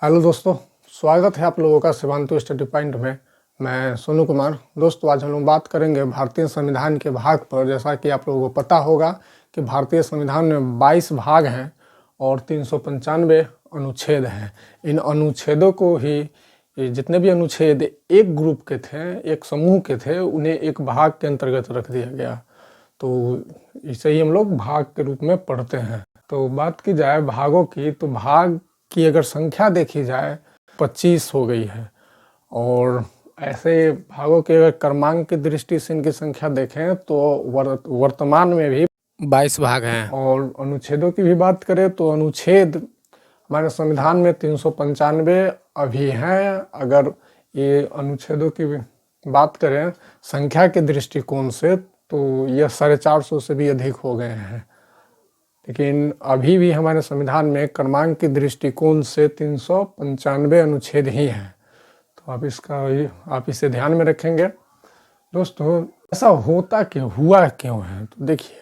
Hello दोस्तों, स्वागत है आप लोगों का शिवांतु स्टडी पॉइंट में। मैं सोनू कुमार। दोस्तों, आज हम लोग बात करेंगे भारतीय संविधान के भाग पर। जैसा कि आप लोगों को पता होगा कि भारतीय संविधान में 22 भाग हैं और 395 अनुच्छेद हैं। इन अनुच्छेदों को ही, ये जितने भी अनुच्छेद एक ग्रुप के थे, एक समूह के थे, उन्हें एक भाग के अंतर्गत रख दिया गया। तो इसे ही हम लोग भाग के रूप में पढ़ते हैं। तो बात की जाए भागों की, तो भाग की अगर संख्या देखी जाए 25 हो गई है। और ऐसे भागों के अगर क्रमांक की दृष्टि से इनकी संख्या देखें तो वर्तमान में भी 22 भाग हैं। और अनुच्छेदों की भी बात करें तो अनुच्छेद हमारे संविधान में 395 अभी हैं। अगर ये अनुच्छेदों की बात करें संख्या के दृष्टिकोण से तो यह 450 से भी अधिक हो गए हैं, लेकिन अभी भी हमारे संविधान में क्रमांक की दृष्टिकोण से 395 अनुच्छेद ही हैं। तो आप इसे ध्यान में रखेंगे। दोस्तों, ऐसा होता क्यों, हुआ क्यों है? तो देखिए,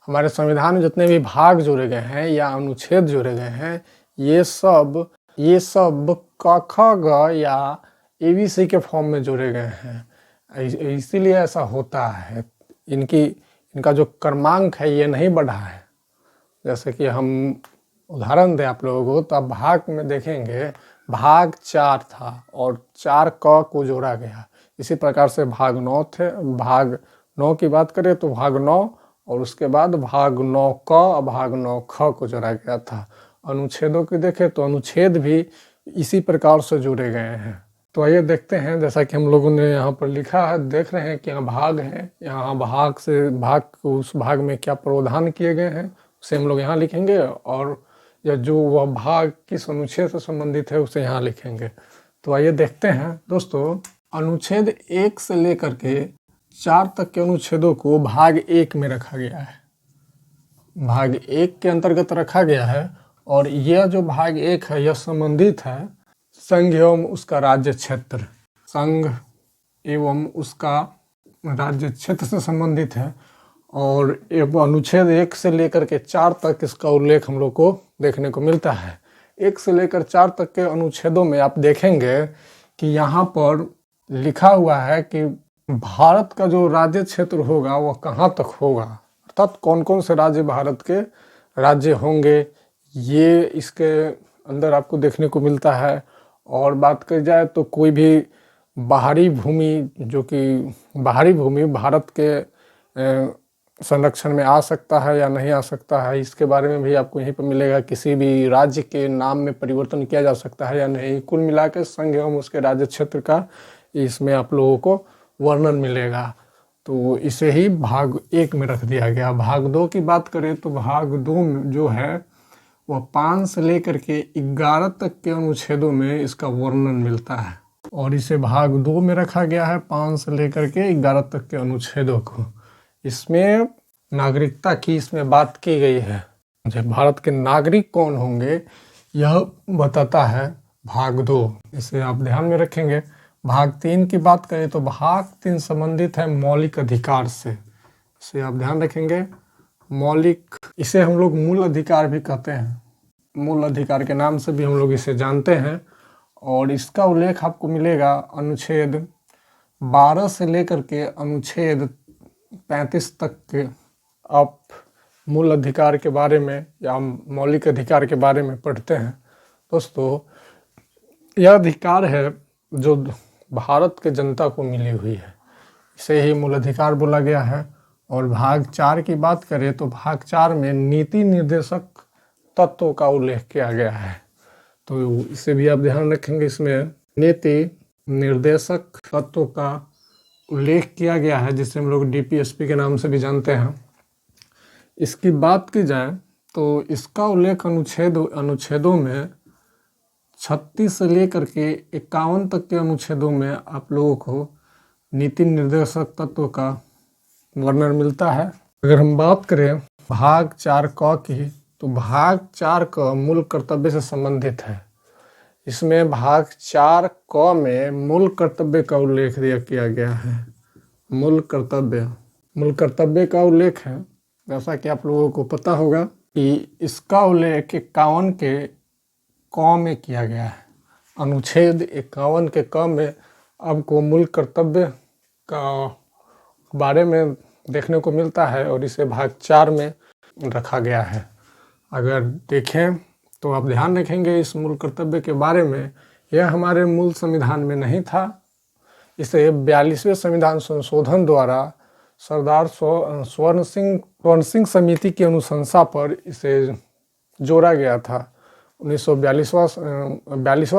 हमारे संविधान में जितने भी भाग जोड़े गए हैं या अनुच्छेद जोड़े गए हैं, ये सब क ख ग या ABC के फॉर्म में जोड़े गए हैं। इसीलिए ऐसा होता है। इनका जो क्रमांक है ये नहीं बढ़ा है। जैसे कि हम उदाहरण दें आप लोगों को, तो आप भाग में देखेंगे भाग 4 था और 4 क को जोड़ा गया। इसी प्रकार से भाग 9 थे। भाग 9 की बात करें तो भाग 9 और उसके बाद भाग 9 क और भाग 9 ख को जोड़ा गया था। अनुच्छेदों की देखें तो अनुच्छेद भी इसी प्रकार से जोड़े गए हैं। तो आइए देखते हैं, जैसा कि हम लोगों ने यहाँ पर लिखा है, देख रहे हैं कि यहाँ भाग है। यहाँ भाग को उस भाग में क्या प्रावधान किए गए हैं उसे हम लोग यहाँ लिखेंगे, और या जो वह भाग किस अनुच्छेद से संबंधित है उसे यहाँ लिखेंगे। तो आइए देखते हैं। दोस्तों, अनुच्छेद 1 से लेकर के 4 तक के अनुच्छेदों को भाग 1 में रखा गया है, भाग 1 के अंतर्गत रखा गया है। और यह जो भाग 1 है यह संबंधित है संघ एवं उसका राज्य क्षेत्र, संघ एवं उसका राज्य क्षेत्र से संबंधित है। और अनुच्छेद 1 से लेकर के 4 तक इसका उल्लेख हम लोग को देखने को मिलता है। 1 से लेकर 4 तक के अनुच्छेदों में आप देखेंगे कि यहाँ पर लिखा हुआ है कि भारत का जो राज्य क्षेत्र होगा वह कहाँ तक होगा, अर्थात कौन कौन से राज्य भारत के राज्य होंगे, ये इसके अंदर आपको देखने को मिलता है। और बात करी जाए तो कोई भी बाहरी भूमि, जो कि बाहरी भूमि भारत के संरक्षण में आ सकता है या नहीं आ सकता है, इसके बारे में भी आपको यहीं पर मिलेगा। किसी भी राज्य के नाम में परिवर्तन किया जा सकता है या नहीं, कुल मिला के संघ एवं उसके राज्य क्षेत्र का इसमें आप लोगों को वर्णन मिलेगा। तो इसे ही भाग 1 में रख दिया गया। भाग 2 की बात करें तो भाग 2 जो है वह 5 से लेकर के 11 तक के अनुच्छेदों में इसका वर्णन मिलता है, और इसे भाग 2 में रखा गया है 5 से लेकर के 11 तक के अनुच्छेदों को। इसमें नागरिकता की इसमें बात की गई है। भारत के नागरिक कौन होंगे यह बताता है भाग 2। इसे आप ध्यान में रखेंगे। भाग 3 की बात करें तो भाग 3 संबंधित है मौलिक अधिकार से। इसे आप ध्यान रखेंगे। मौलिक, इसे हम लोग मूल अधिकार भी कहते हैं, मूल अधिकार के नाम से भी हम लोग इसे जानते हैं। और इसका उल्लेख आपको मिलेगा अनुच्छेद 12 से लेकर के अनुच्छेद 35 तक के। आप मूल अधिकार के बारे में या मौलिक अधिकार के बारे में पढ़ते हैं। दोस्तों, यह अधिकार है जो भारत के जनता को मिली हुई है, इसे ही मूल अधिकार बोला गया है। और भाग 4 की बात करें तो भाग 4 में नीति निर्देशक तत्वों का उल्लेख किया गया है। तो इसे भी आप ध्यान रखेंगे। इसमें नीति निर्देशक तत्वों का उल्लेख किया गया है, जिसे हम लोग DPSP के नाम से भी जानते हैं। इसकी बात की जाए तो इसका उल्लेख अनुच्छेदों में 36 से लेकर के 51 तक के अनुच्छेदों में आप लोगों को नीति निर्देशक तत्वों का वर्णन मिलता है। अगर हम बात करें भाग 4 क की, तो भाग 4 क मूल कर्तव्य से संबंधित है। इसमें भाग 4 क में मूल कर्तव्य का उल्लेख किया गया है। मूल कर्तव्य का उल्लेख है। जैसा कि आप लोगों को पता होगा कि इसका उल्लेख 51 के क में किया गया है। अनुच्छेद 51 के क में आपको मूल कर्तव्य का बारे में देखने को मिलता है और इसे भाग 4 में रखा गया है। अगर देखें तो आप ध्यान रखेंगे इस मूल कर्तव्य के बारे में, यह हमारे मूल संविधान में नहीं था। इसे 42वें संविधान संशोधन द्वारा सरदार स्वर्ण सिंह समिति की अनुशंसा पर इसे जोड़ा गया था। 42वां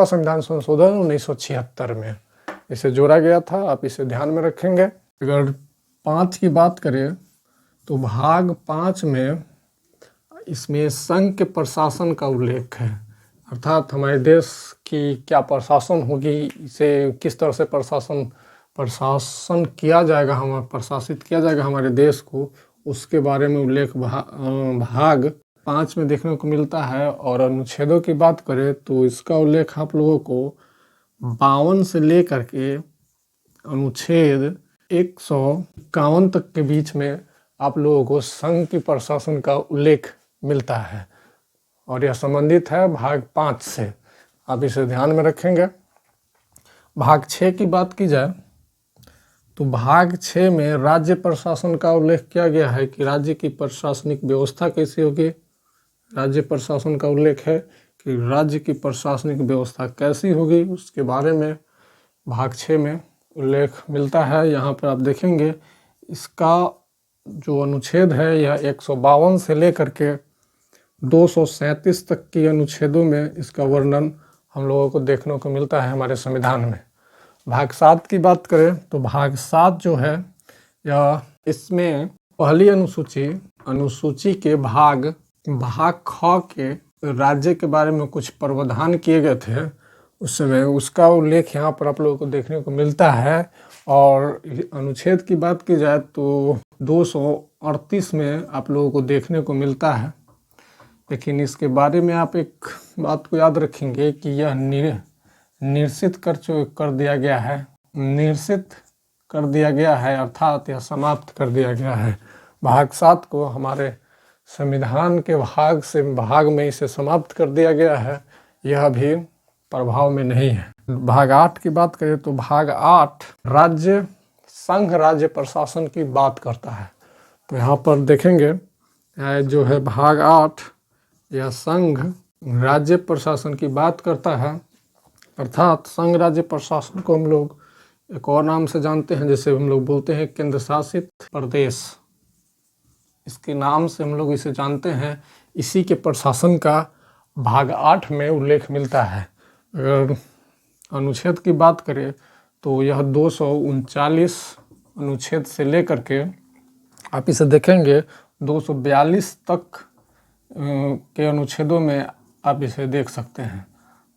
संविधान संशोधन 1976 में इसे जोड़ा गया था। आप इसे ध्यान में रखेंगे। अगर 5 की बात करें तो भाग 5 में इसमें संघ के प्रशासन का उल्लेख है, अर्थात हमारे देश की क्या प्रशासन होगी, इसे किस तरह से प्रशासन किया जाएगा, प्रशासित किया जाएगा हमारे देश को, उसके बारे में उल्लेख भाग 5 में देखने को मिलता है। और अनुच्छेदों की बात करें तो इसका उल्लेख आप लोगों को 52 से लेकर के अनुच्छेद 151 तक के बीच में आप लोगों को संघ की प्रशासन का उल्लेख मिलता है और यह संबंधित है भाग 5 से। आप इसे ध्यान में रखेंगे। भाग 6 की बात की जाए तो भाग 6 में राज्य प्रशासन का उल्लेख किया गया है कि राज्य की प्रशासनिक व्यवस्था कैसी होगी। राज्य प्रशासन का उल्लेख है कि राज्य की प्रशासनिक व्यवस्था कैसी होगी, उसके बारे में भाग 6 में उल्लेख मिलता है। यहाँ पर आप देखेंगे इसका जो अनुच्छेद है यह 152 से लेकर के 237 तक की अनुच्छेदों में इसका वर्णन हम लोगों को देखने को मिलता है हमारे संविधान में। भाग 7 की बात करें तो भाग 7 जो है यह इसमें पहली अनुसूची के भाग ख के राज्य के बारे में कुछ प्रावधान किए गए थे उस समय, उसका उल्लेख यहाँ पर आप लोगों को देखने को मिलता है। और अनुच्छेद की बात की जाए तो 238 में आप लोगों को देखने को मिलता है। लेकिन इसके बारे में आप एक बात को याद रखेंगे कि यह निरसित कर दिया गया है, अर्थात यह समाप्त कर दिया गया है। भाग 7 को हमारे संविधान के भाग में इसे समाप्त कर दिया गया है, यह भी प्रभाव में नहीं है। भाग 8 की बात करें तो भाग 8 संघ राज्य प्रशासन की बात करता है। तो यहाँ पर देखेंगे जो है भाग 8 यह संघ राज्य प्रशासन की बात करता है, अर्थात संघ राज्य प्रशासन को हम लोग एक और नाम से जानते हैं, जैसे हम लोग बोलते हैं केंद्र शासित प्रदेश, इसके नाम से हम लोग इसे जानते हैं। इसी के प्रशासन का भाग 8 में उल्लेख मिलता है। अगर अनुच्छेद की बात करें तो यह 239 अनुच्छेद से लेकर के आप इसे देखेंगे 242 तक के अनुच्छेदों में आप इसे देख सकते हैं।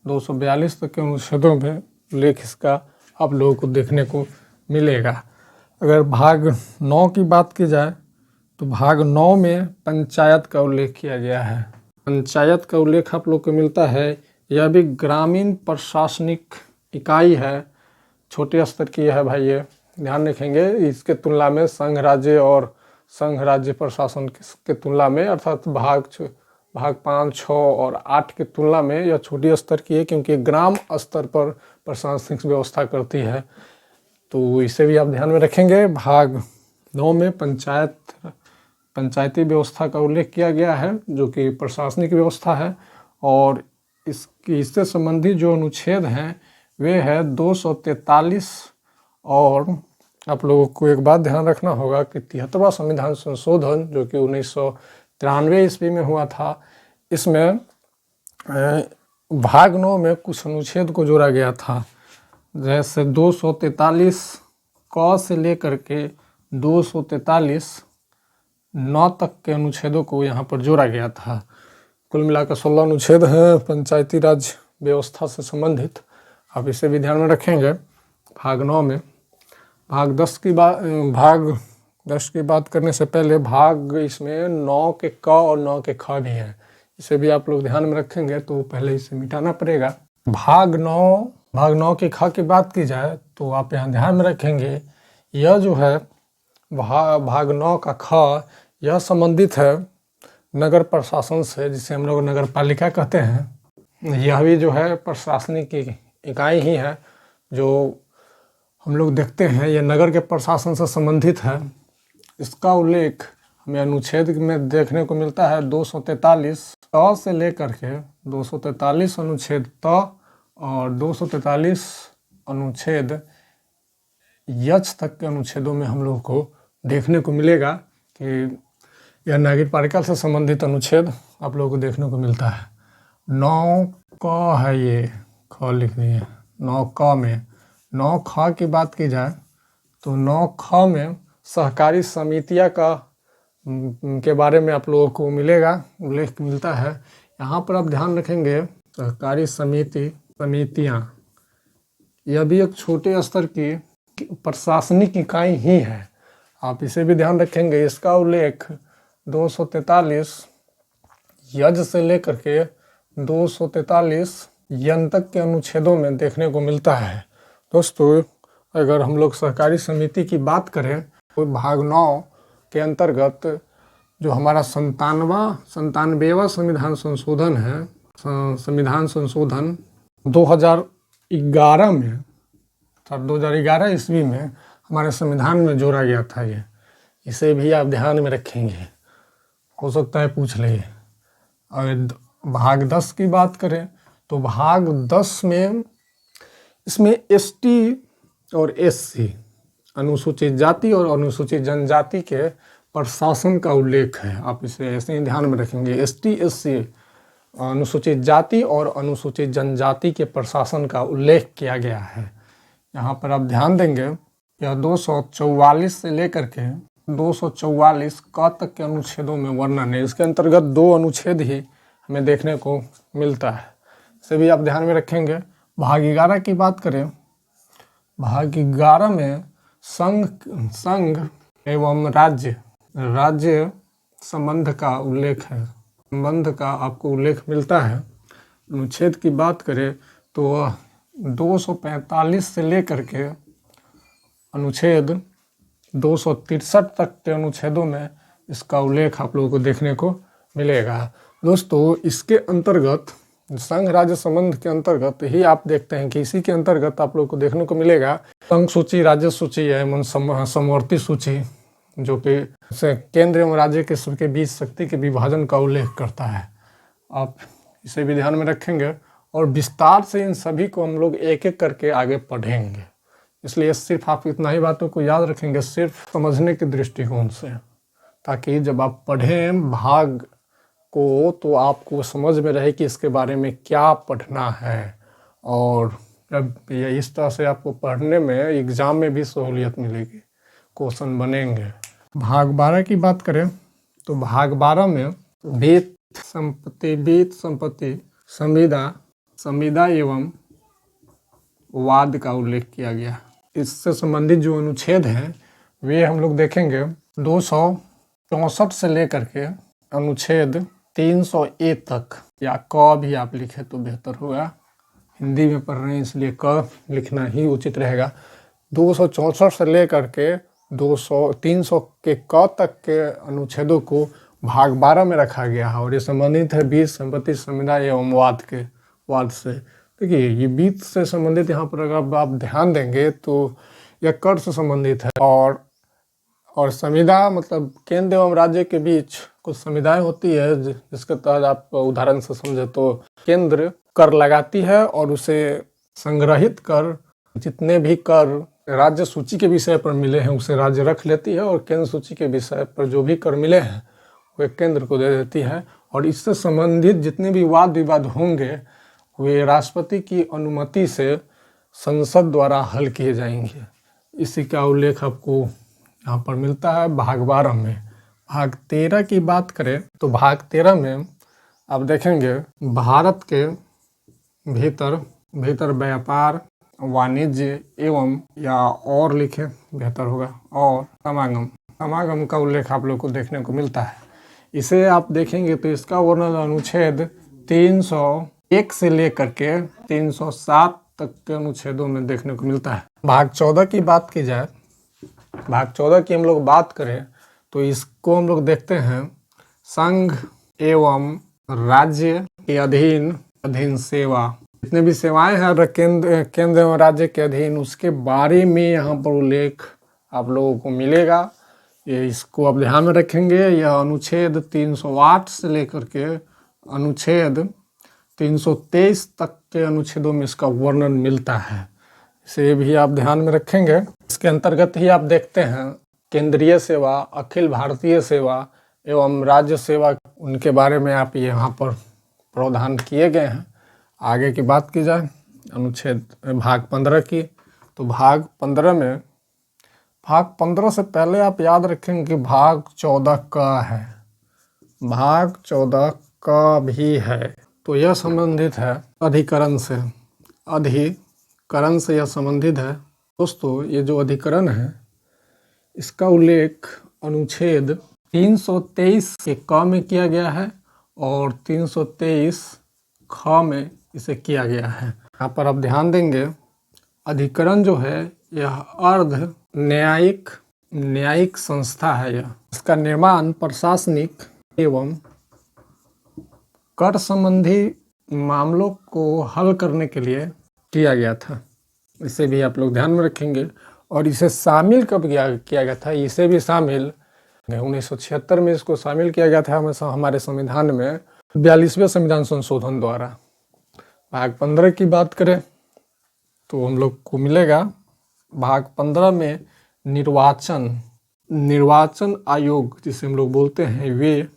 242 तक के अनुच्छेदों में उल्लेख इसका आप लोगों को देखने को मिलेगा। अगर भाग 9 की बात की जाए तो भाग 9 में पंचायत का उल्लेख किया गया है। पंचायत का उल्लेख आप लोग को मिलता है। यह भी ग्रामीण प्रशासनिक इकाई है, छोटे स्तर की है भाई, ये ध्यान रखेंगे। इसके तुलना में संघ राज्य प्रशासन के तुलना में, अर्थात भाग 5, 6 और 8 की तुलना में यह छोटी स्तर की है, क्योंकि ग्राम स्तर पर प्रशासनिक व्यवस्था करती है। तो इसे भी आप ध्यान में रखेंगे। भाग 9 में पंचायती व्यवस्था का उल्लेख किया गया है, जो कि प्रशासनिक व्यवस्था है। और इससे संबंधित जो अनुच्छेद हैं वे है 243। और आप लोगों को एक बात ध्यान रखना होगा कि 73वां संविधान संशोधन जो कि 1993 ईस्वी में हुआ था, इसमें भाग 9 में कुछ अनुच्छेद को जोड़ा गया था। जैसे 243 क से लेकर के 243 9 तक के अनुच्छेदों को यहाँ पर जोड़ा गया था। कुल मिलाकर 16 अनुच्छेद हैं पंचायती राज व्यवस्था से संबंधित, आप इसे भी ध्यान में रखेंगे। भाग 9 में भाग 10 की बात करने से पहले भाग इसमें 9 के क और 9 के ख भी हैं, इसे भी आप लोग ध्यान में रखेंगे। तो पहले इसे मिटाना पड़ेगा। भाग 9 के ख की बात की जाए तो आप यहाँ ध्यान में रखेंगे, यह जो है भाग 9 का ख यह संबंधित है नगर प्रशासन से, जिसे हम लोग नगर पालिका कहते हैं। यह भी जो है प्रशासनिक इकाई ही है जो हम लोग देखते हैं, ये नगर के प्रशासन से संबंधित है। इसका उल्लेख हमें अनुच्छेद में देखने को मिलता है 243 त से लेकर के 243 अनुच्छेद त और 243 अनुच्छेद यच तक के अनुच्छेदों में हम लोग को देखने को मिलेगा कि यह नागरिक पालिका से संबंधित अनुच्छेद आप लोगों को देखने को मिलता है। 9 क है, ये ख लिख दिए। 9 क में 9 ख की बात की जाए तो 9 ख में सहकारी समितियां का के बारे में आप लोगों को मिलेगा, उल्लेख मिलता है। यहाँ पर आप ध्यान रखेंगे सहकारी समितियाँ यह भी एक छोटे स्तर की प्रशासनिक इकाई ही है, आप इसे भी ध्यान रखेंगे। इसका उल्लेख 243 यज से लेकर के 243 यन तक के अनुच्छेदों में देखने को मिलता है। दोस्तों, अगर हम लोग सहकारी समिति की बात करें तो भाग 9 के अंतर्गत जो हमारा 97वां संविधान संशोधन है, संविधान संशोधन 2011 में, 2011 ईस्वी में हमारे संविधान में जोड़ा गया था। ये इसे भी आप ध्यान में रखेंगे, हो सकता है पूछ ले। और भाग 10 की बात करें तो भाग 10 में इसमें एसटी और एससी, अनुसूचित जाति और अनुसूचित जनजाति के प्रशासन का उल्लेख है। आप इसे ऐसे ही ध्यान में रखेंगे, एसटी एससी अनुसूचित जाति और अनुसूचित जनजाति के प्रशासन का उल्लेख किया गया है। यहाँ पर आप ध्यान देंगे यह 244 से लेकर के 244 क तक के अनुच्छेदों में वर्णन है। इसके अंतर्गत 2 अनुच्छेद ही हमें देखने को मिलता है, इसे भी आप ध्यान में रखेंगे। भाग 11 की बात करें, भाग 11 में संघ एवं राज्य संबंध का उल्लेख है, संबंध का आपको उल्लेख मिलता है। अनुच्छेद की बात करें तो 245 से लेकर के अनुच्छेद 263 तक के अनुच्छेदों में इसका उल्लेख आप लोगों को देखने को मिलेगा। दोस्तों, इसके अंतर्गत संघ राज्य संबंध के अंतर्गत ही आप देखते हैं कि इसी के अंतर्गत आप लोगों को देखने को मिलेगा संघ सूची, राज्य सूची एवं समवर्ती सूची, जो कि केंद्र एवं राज्य के बीच शक्ति के विभाजन का उल्लेख करता है। आप इसे भी ध्यान में रखेंगे और विस्तार से इन सभी को हम लोग एक एक करके आगे पढ़ेंगे। इसलिए सिर्फ आप इतना ही बातों को याद रखेंगे, सिर्फ समझने के दृष्टिकोण से, ताकि जब आप पढ़ें भाग को तो आपको समझ में रहे कि इसके बारे में क्या पढ़ना है। और जब इस तरह से आपको पढ़ने में एग्ज़ाम में भी सहूलियत मिलेगी, क्वेश्चन बनेंगे। भाग 12 की बात करें तो भाग 12 में वित्त संपत्ति संविदा एवं वाद का उल्लेख किया गया। इससे संबंधित जो अनुच्छेद हैं वे हम लोग देखेंगे 264 से लेकर के अनुच्छेद 300A तक, या क भी आप लिखे तो बेहतर होगा, हिंदी में पढ़ रहे हैं इसलिए क लिखना ही उचित रहेगा। 264 से लेकर के 300 के क तक के अनुच्छेदों को भाग 12 में रखा गया है और ये संबंधित है वित्त संपत्ति संविदा एवं वाद से। देखिए, ये वित्त से संबंधित यहाँ पर अगर आप ध्यान देंगे तो यह कर से संबंधित है और संविदा मतलब केंद्र एवं राज्य के बीच कुछ संविधाएं होती है जिसके तहत आप उदाहरण से समझे तो केंद्र कर लगाती है और उसे संग्रहित कर, जितने भी कर राज्य सूची के विषय पर मिले हैं उसे राज्य रख लेती है और केंद्र सूची के विषय पर जो भी कर मिले हैं वे केंद्र को दे देती है। और इससे संबंधित जितने भी वाद विवाद होंगे वे राष्ट्रपति की अनुमति से संसद द्वारा हल किए जाएंगे। इसी का उल्लेख आपको यहाँ पर मिलता है भाग 12 में। भाग 13 की बात करें तो भाग 13 में आप देखेंगे भारत के भीतर व्यापार, वाणिज्य एवं, या और लिखे बेहतर होगा, और समागम का उल्लेख आप लोग को देखने को मिलता है। इसे आप देखेंगे तो इसका वर्णन अनुच्छेद 301 से लेकर के 307 तक के अनुच्छेदों में देखने को मिलता है। भाग 14 की बात की जाए, भाग 14 की हम लोग बात करें तो इसको हम लोग देखते हैं संघ एवं राज्य के अधीन सेवा जितने भी सेवाएं हैं केंद्र एवं राज्य के अधीन, उसके बारे में यहाँ पर उल्लेख आप लोगों को मिलेगा। ये इसको आप ध्यान में रखेंगे। यह अनुच्छेद 308 से लेकर के अनुच्छेद 323 तक के अनुच्छेदों में इसका वर्णन मिलता है। इसे भी आप ध्यान में रखेंगे। इसके अंतर्गत ही आप देखते हैं केंद्रीय सेवा, अखिल भारतीय सेवा एवं राज्य सेवा, उनके बारे में आप यहाँ पर प्रावधान किए गए हैं। आगे की बात की जाए अनुच्छेद भाग 15 की, तो भाग 15 से पहले आप याद रखेंगे कि भाग 14 का है, भाग 14 का भी है। तो यह संबंधित है अधिकरण से, अधिकरण से यह संबंधित है। दोस्तों, ये जो अधिकरण है इसका उल्लेख अनुच्छेद 323 के क में किया गया है और 323 ख में इसे किया गया है। यहाँ पर आप ध्यान देंगे, अधिकरण जो है यह अर्ध न्यायिक संस्था है। यह इसका निर्माण प्रशासनिक एवं कर संबंधी मामलों को हल करने के लिए किया गया था। इसे भी आप लोग ध्यान में रखेंगे। और इसे शामिल कब किया गया था? इसे भी शामिल 1976 में इसको शामिल किया गया था हमारे संविधान में, 42वें संविधान संशोधन द्वारा। भाग 15 की बात करें तो हम लोग को मिलेगा भाग 15 में निर्वाचन आयोग जिसे हम लोग बोलते हैं, वे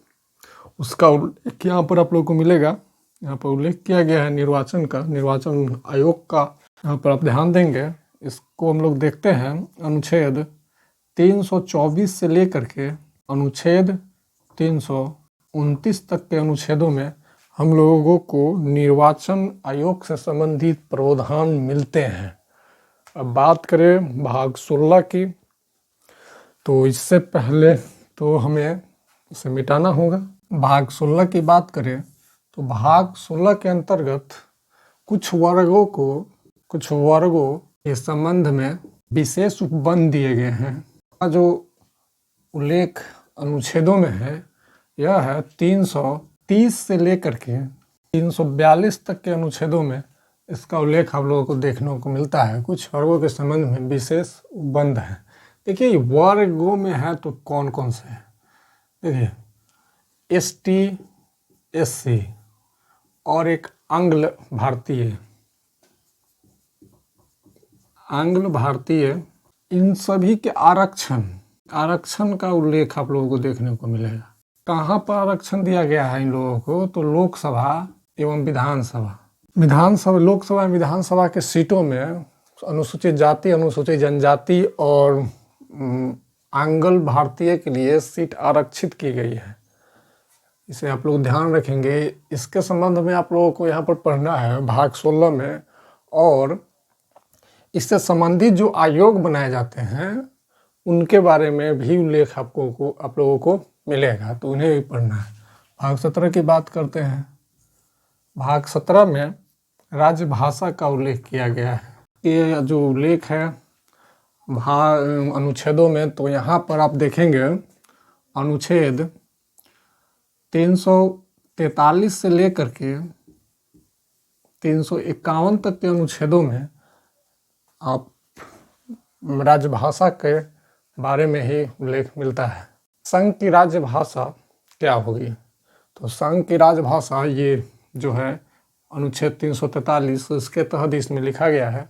उसका उल्लेख यहाँ पर आप लोग को मिलेगा। यहाँ पर उल्लेख किया गया है निर्वाचन आयोग का। यहाँ पर आप ध्यान देंगे, इसको हम लोग देखते हैं अनुच्छेद 324 से लेकर के अनुच्छेद 329 तक के अनुच्छेदों में हम लोगों को निर्वाचन आयोग से संबंधित प्रावधान मिलते हैं। अब बात करें भाग 16 की, तो इससे पहले तो हमें इसे मिटाना होगा। भाग 16 की बात करें तो भाग 16 के अंतर्गत कुछ वर्गों के संबंध में विशेष उपबंध दिए गए हैं। जो उल्लेख अनुच्छेदों में है यह है 330 से लेकर के 342 तक के अनुच्छेदों में इसका उल्लेख आप लोगों को देखने को मिलता है। कुछ वर्गों के संबंध में विशेष उपबंध है। देखिए वर्गों में है तो कौन कौन से हैं? देखिए ST SC और एक आंग्ल भारतीय, इन सभी के आरक्षण का उल्लेख आप लोगों को देखने को मिलेगा। कहाँ पर आरक्षण दिया गया है इन लोगों को? तो लोकसभा एवं लोकसभा एवं विधानसभा के सीटों में अनुसूचित जाति, अनुसूचित जनजाति और आंग्ल भारतीय के लिए सीट आरक्षित की गई है। इसे आप लोग ध्यान रखेंगे। इसके संबंध में आप लोगों को यहाँ पर पढ़ना है भाग 16 में। और इससे संबंधित जो आयोग बनाए जाते हैं उनके बारे में भी उल्लेख आप लोगों को मिलेगा, तो उन्हें भी पढ़ना है। भाग 17 की बात करते हैं। भाग 17 में राजभाषा का उल्लेख किया गया है। ये जो उल्लेख है अनुच्छेदों में, तो यहाँ पर आप देखेंगे अनुच्छेद 343 से लेकर के 351 तक के अनुच्छेदों में आप राजभाषा के बारे में ही उल्लेख मिलता है। संघ की राजभाषा क्या होगी? तो संघ की राजभाषा ये जो है अनुच्छेद 343, इसके तहत इसमें लिखा गया है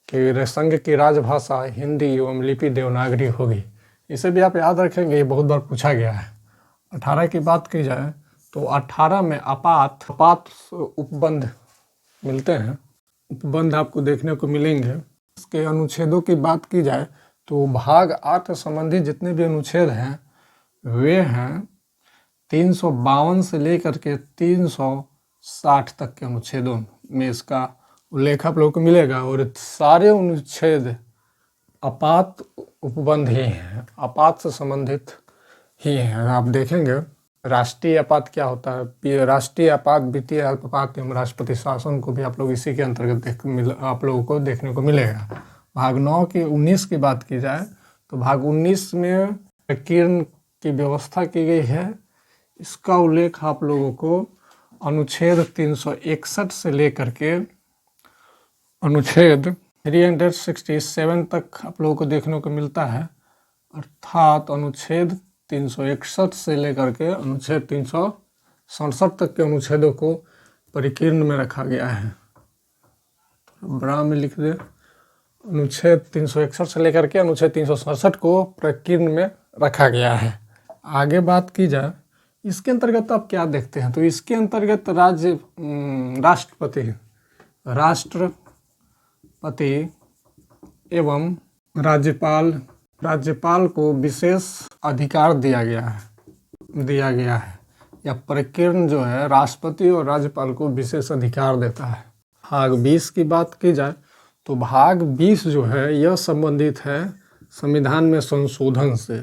कि संघ की राजभाषा हिंदी एवं लिपि देवनागरी होगी। इसे भी आप याद रखेंगे, ये बहुत बार पूछा गया है। 18 की बात की जाए तो 18 में आपात उपबंध मिलते हैं। उपबंध आपको देखने को मिलेंगे। इसके अनुच्छेदों की बात की जाए तो भाग 8 से संबंधित जितने भी अनुच्छेद हैं वे हैं 352 से लेकर के 360 तक के अनुच्छेदों में इसका उल्लेख आप लोगों को मिलेगा। और सारे अनुच्छेद आपात उपबंध ही हैं, आपात से संबंधित ही हैं। आप देखेंगे राष्ट्रीय आपात क्या होता है, राष्ट्रीय आपात, वित्तीय अल्पपात एवं राष्ट्रपति शासन को भी आप लोग इसी के अंतर्गत आप लोगों को देखने को मिलेगा। भाग 9 की 19 की बात की जाए तो भाग 19 में किरण की व्यवस्था की गई है। इसका उल्लेख आप लोगों को अनुच्छेद 361 से लेकर के अनुच्छेद 367 तक आप लोगों को देखने को मिलता है, अर्थात अनुच्छेद 361 से लेकर के अनुच्छेद 367 तक के अनुच्छेदों को परिकीर्ण में रखा गया है। तो बड़ा में लिख दे, अनुच्छेद 361 से लेकर के अनुच्छेद 367 को परिकीर्ण में रखा गया है। आगे बात की जाए इसके अंतर्गत आप क्या देखते हैं, तो इसके अंतर्गत राष्ट्रपति एवं राज्यपाल को विशेष अधिकार दिया गया है। यह परिकीर्ण जो है राष्ट्रपति और राज्यपाल को विशेष अधिकार देता है। भाग 20 की बात की जाए तो भाग 20 जो है यह संबंधित है संविधान में संशोधन से।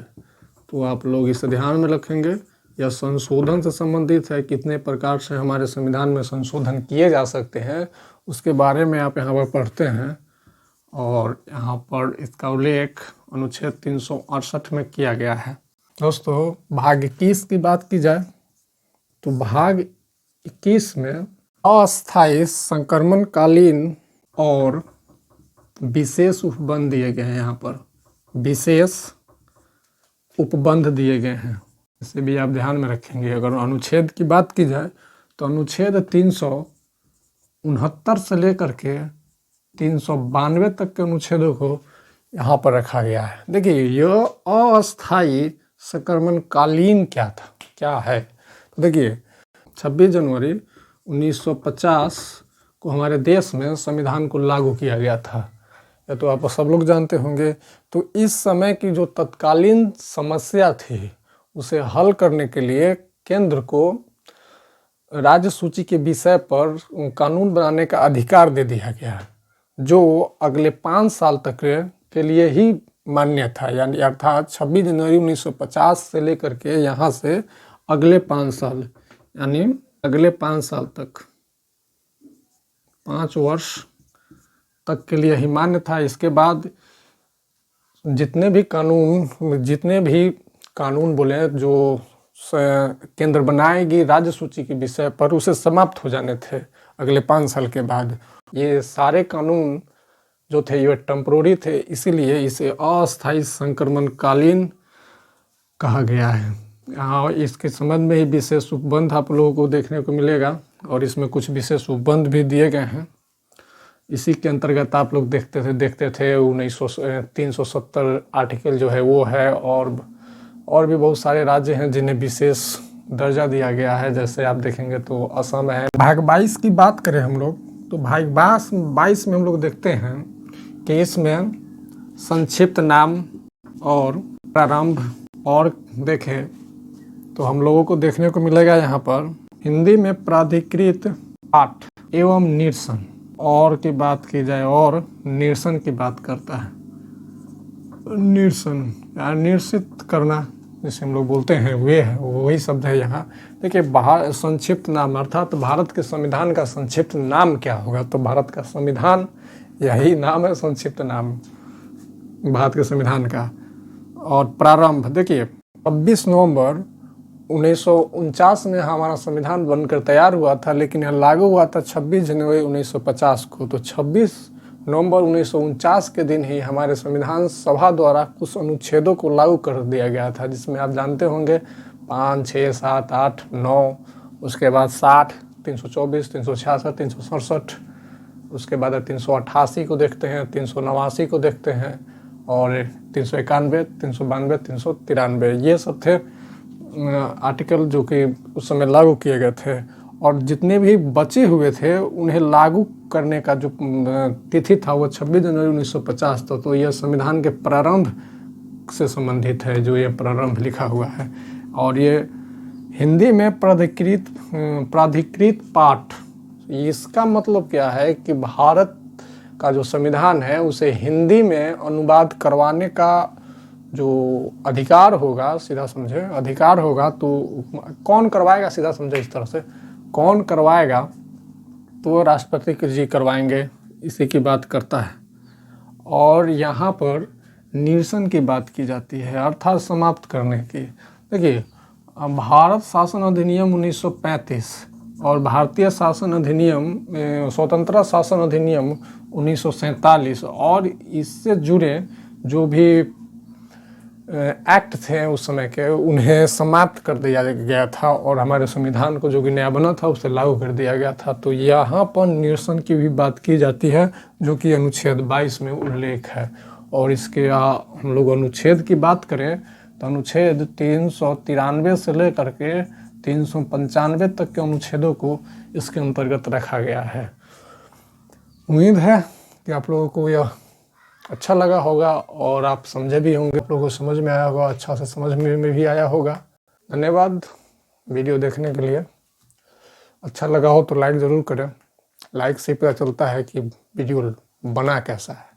तो आप लोग इसे ध्यान में रखेंगे, यह संशोधन से संबंधित है। कितने प्रकार से हमारे संविधान में संशोधन किए जा सकते हैं उसके बारे में आप यहाँ पर पढ़ते हैं, और यहाँ पर इसका उल्लेख अनुच्छेद 368 में किया गया है। दोस्तों भाग 21 की बात की जाए तो भाग 21 में अस्थायी संक्रमणकालीन और विशेष उपबंध दिए गए हैं। यहाँ पर विशेष उपबंध दिए गए हैं, इसे भी आप ध्यान में रखेंगे। अगर अनुच्छेद की बात की जाए तो अनुच्छेद 369 से लेकर के 392 तक के अनुच्छेदों को यहाँ पर रखा गया है। देखिए यह अस्थायी संक्रमणकालीन क्या है, तो देखिए 26 जनवरी 1950 को हमारे देश में संविधान को लागू किया गया था, यह तो आप सब लोग जानते होंगे। तो इस समय की जो तत्कालीन समस्या थी उसे हल करने के लिए केंद्र को राज्य सूची के विषय पर कानून बनाने का अधिकार दे दिया गया, जो अगले 5 साल तक के लिए ही मान्य था। यानी अर्थात 26 जनवरी 1950 से लेकर के यहाँ से अगले 5 साल, यानी अगले 5 साल तक 5 वर्ष तक के लिए ही मान्य था। इसके बाद जितने भी कानून बोले जो केंद्र बनाएगी राज्य सूची के विषय पर, उसे समाप्त हो जाने थे अगले 5 साल के बाद। ये सारे कानून जो थे ये टेम्पोररी थे, इसीलिए इसे अस्थायी संक्रमणकालीन कहा गया है। यहाँ इसके संबंध में ही विशेष उपबंध आप लोगों को देखने को मिलेगा, और इसमें कुछ विशेष उपबंध भी दिए गए हैं। इसी के अंतर्गत आप लोग देखते थे 370 आर्टिकल जो है वो है, और भी बहुत सारे राज्य हैं जिन्हें विशेष दर्जा दिया गया है। जैसे आप देखेंगे तो असम है। भाग 22 की बात करें हम लोग तो भाग 22 में हम लोग देखते हैं कि इसमें संक्षिप्त नाम और प्रारंभ, और देखें तो हम लोगों को देखने को मिलेगा यहाँ पर हिंदी में प्राधिकृत पाठ एवं निरसन, और की बात की जाए और निरसन की बात करता है। निरसन या निर्सित करना जिसे हम लोग बोलते हैं वही शब्द है यहाँ। देखिए संक्षिप्त नाम अर्थात भारत के संविधान का संक्षिप्त नाम क्या होगा, तो भारत का संविधान यही नाम है, संक्षिप्त नाम भारत के संविधान का। और प्रारंभ देखिए 26 नवंबर 1949 में हमारा संविधान बनकर तैयार हुआ था, लेकिन यह लागू हुआ था 26 जनवरी 1950 को। तो 26 नवंबर 1949 के दिन ही हमारे संविधान सभा द्वारा कुछ अनुच्छेदों को लागू कर दिया गया था, जिसमें आप जानते होंगे 5, 6, 7, 8, 9, उसके बाद 60, 324, 366, 367, उसके बाद 388 को देखते हैं, 389 को देखते हैं, और 391, 392, 393 ये सब थे आर्टिकल जो कि उस समय लागू किए गए थे। और जितने भी बचे हुए थे उन्हें लागू करने का जो तिथि था वो 26 जनवरी 1950 था। तो यह संविधान के प्रारंभ से संबंधित है, जो ये प्रारंभ लिखा हुआ है। और ये हिंदी में प्राधिकृत पाठ, इसका मतलब क्या है कि भारत का जो संविधान है उसे हिंदी में अनुवाद करवाने का जो अधिकार होगा, सीधा समझे अधिकार होगा, तो कौन करवाएगा, सीधा समझे इस तरह से कौन करवाएगा, तो राष्ट्रपति जी करवाएंगे, इसी की बात करता है। और यहाँ पर निरसन की बात की जाती है, अर्थात समाप्त करने की। देखिए भारत शासन अधिनियम 1935 और भारतीय शासन अधिनियम स्वतंत्रता शासन अधिनियम 1947 और इससे जुड़े जो भी एक्ट थे उस समय के, उन्हें समाप्त कर दिया गया था और हमारे संविधान को जो कि नया बना था उसे लागू कर दिया गया था। तो यहाँ पर निरसन की भी बात की जाती है जो कि अनुच्छेद 22 में उल्लेख है। और इसके हम लोग अनुच्छेद की बात करें तो अनुच्छेद 393 से लेकर के 395 तक के अनुच्छेदों को इसके अंतर्गत रखा गया है। उम्मीद है कि आप लोगों को यह अच्छा लगा होगा और आप समझे भी होंगे, आप लोगों को समझ में आया होगा, अच्छा से समझ में भी आया होगा। धन्यवाद वीडियो देखने के लिए। अच्छा लगा हो तो लाइक ज़रूर करें। लाइक से पता चलता है कि वीडियो बना कैसा है।